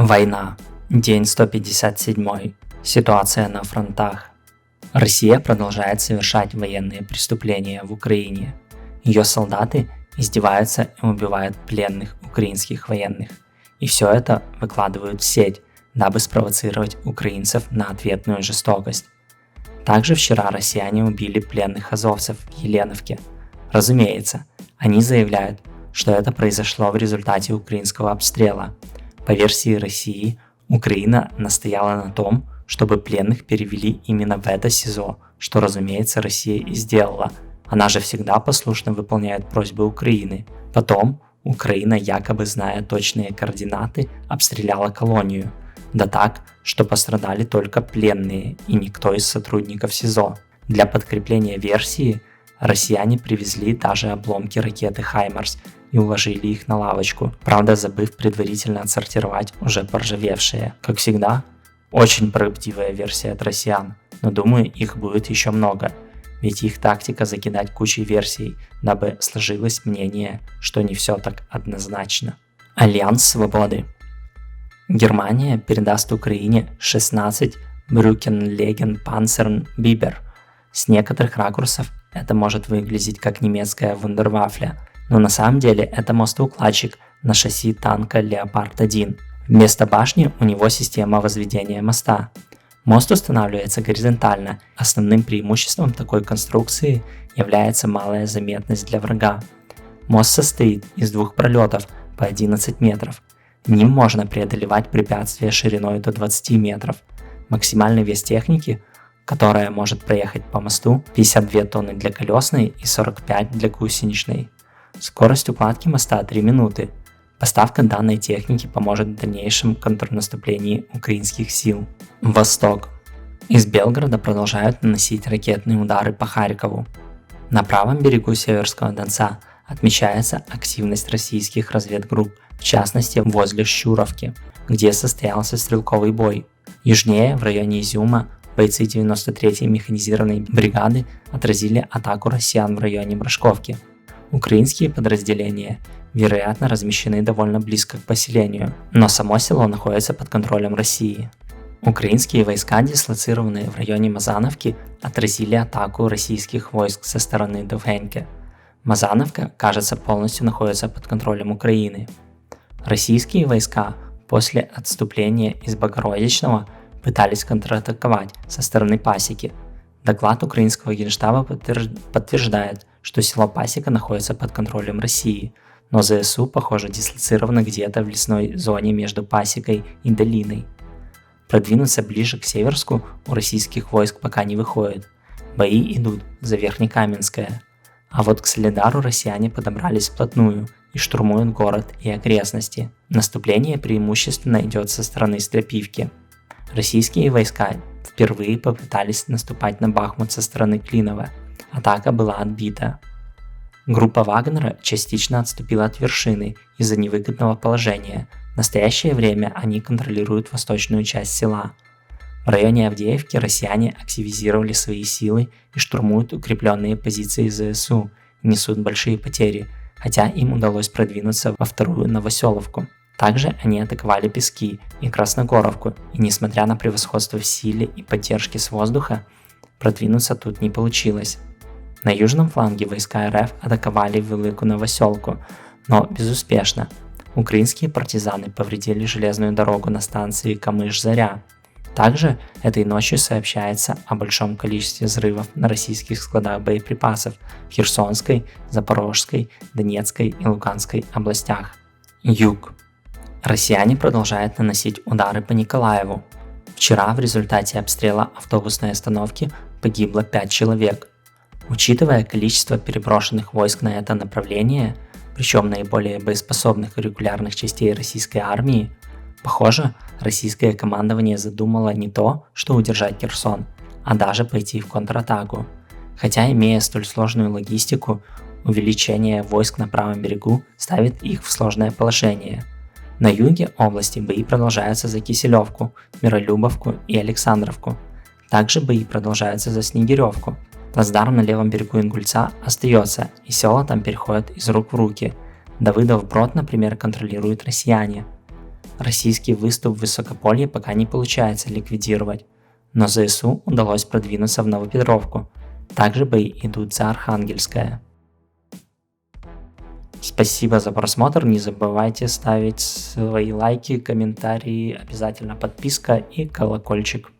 Война. День 157. Ситуация на фронтах. Россия продолжает совершать военные преступления в Украине. Ее солдаты издеваются и убивают пленных украинских военных. И все это выкладывают в сеть, дабы спровоцировать украинцев на ответную жестокость. Также вчера россияне убили пленных азовцев в Еленовке. Разумеется, они заявляют, что это произошло в результате украинского обстрела. По версии России, Украина настояла на том, чтобы пленных перевели именно в это СИЗО, что, разумеется, Россия и сделала. Она же всегда послушно выполняет просьбы Украины. Потом Украина, якобы зная точные координаты, обстреляла колонию. Да так, что пострадали только пленные и никто из сотрудников СИЗО. Для подкрепления версии россияне привезли даже обломки ракеты «Хаймарс» и уложили их на лавочку, правда забыв предварительно отсортировать уже поржавевшие. Как всегда, очень правдивая версия от россиян, но думаю, их будет еще много, ведь их тактика закидать кучей версий, дабы сложилось мнение, что не все так однозначно. Альянс Свободы. Германия передаст Украине 16 Brückenlegen Panzern Biber. С некоторых ракурсов это может выглядеть как немецкая вундервафля, но на самом деле это мостоукладчик на шасси танка Леопард-1. Вместо башни у него система возведения моста. Мост устанавливается горизонтально. Основным преимуществом такой конструкции является малая заметность для врага. Мост состоит из двух пролетов по 11 метров. Ним можно преодолевать препятствия шириной до 20 метров. Максимальный вес техники, которая может проехать по мосту, 52 тонны для колесной и 45 для гусеничной. Скорость укладки моста 3 минуты. Поставка данной техники поможет в дальнейшем контрнаступлении украинских сил. Восток. Из Белгорода продолжают наносить ракетные удары по Харькову. На правом берегу Северского Донца отмечается активность российских разведгрупп, в частности возле Щуровки, где состоялся стрелковый бой. Южнее, в районе Изюма, бойцы 93-й механизированной бригады отразили атаку россиян в районе Брашковки. Украинские подразделения, вероятно, размещены довольно близко к поселению, но само село находится под контролем России. Украинские войска, дислоцированные в районе Мазановки, отразили атаку российских войск со стороны Довгеньки. Мазановка, кажется, полностью находится под контролем Украины. Российские войска после отступления из Богородичного пытались контратаковать со стороны Пасеки. Доклад украинского генштаба подтверждает, что село Пасека находится под контролем России, но ЗСУ, похоже, дислоцировано где-то в лесной зоне между Пасекой и долиной. Продвинуться ближе к Северску у российских войск пока не выходит. Бои идут за Верхнекаменское. А вот к Солидару россияне подобрались вплотную и штурмуют город и окрестности. Наступление преимущественно идет со стороны Стропивки. Российские войска впервые попытались наступать на Бахмут со стороны Клинова. Атака была отбита. Группа Вагнера частично отступила от вершины из-за невыгодного положения. В настоящее время они контролируют восточную часть села. В районе Авдеевки россияне активизировали свои силы и штурмуют укрепленные позиции ЗСУ и несут большие потери, хотя им удалось продвинуться во вторую Новоселовку. Также они атаковали Пески и Красногоровку, и несмотря на превосходство в силе и поддержке с воздуха, продвинуться тут не получилось. На южном фланге войска РФ атаковали Великую Новоселку, но безуспешно. Украинские партизаны повредили железную дорогу на станции Камыш-Заря. Также этой ночью сообщается о большом количестве взрывов на российских складах боеприпасов в Херсонской, Запорожской, Донецкой и Луганской областях. Юг. Россияне продолжают наносить удары по Николаеву. Вчера в результате обстрела автобусной остановки погибло 5 человек. Учитывая количество переброшенных войск на это направление, причем наиболее боеспособных и регулярных частей российской армии, похоже, российское командование задумало не то, что удержать Херсон, а даже пойти в контратаку. Хотя, имея столь сложную логистику, увеличение войск на правом берегу ставит их в сложное положение. На юге области бои продолжаются за Киселевку, Миролюбовку и Александровку. Также бои продолжаются за Снегиревку. Плацдарм на левом берегу Ингульца остается, и села там переходят из рук в руки. Давыдов Брод, например, контролируют россияне. Российский выступ в Высокополье пока не получается ликвидировать, но ЗСУ удалось продвинуться в Новопетровку. Также бои идут за Архангельское. Спасибо за просмотр, не забывайте ставить свои лайки, комментарии, обязательно подписка и колокольчик.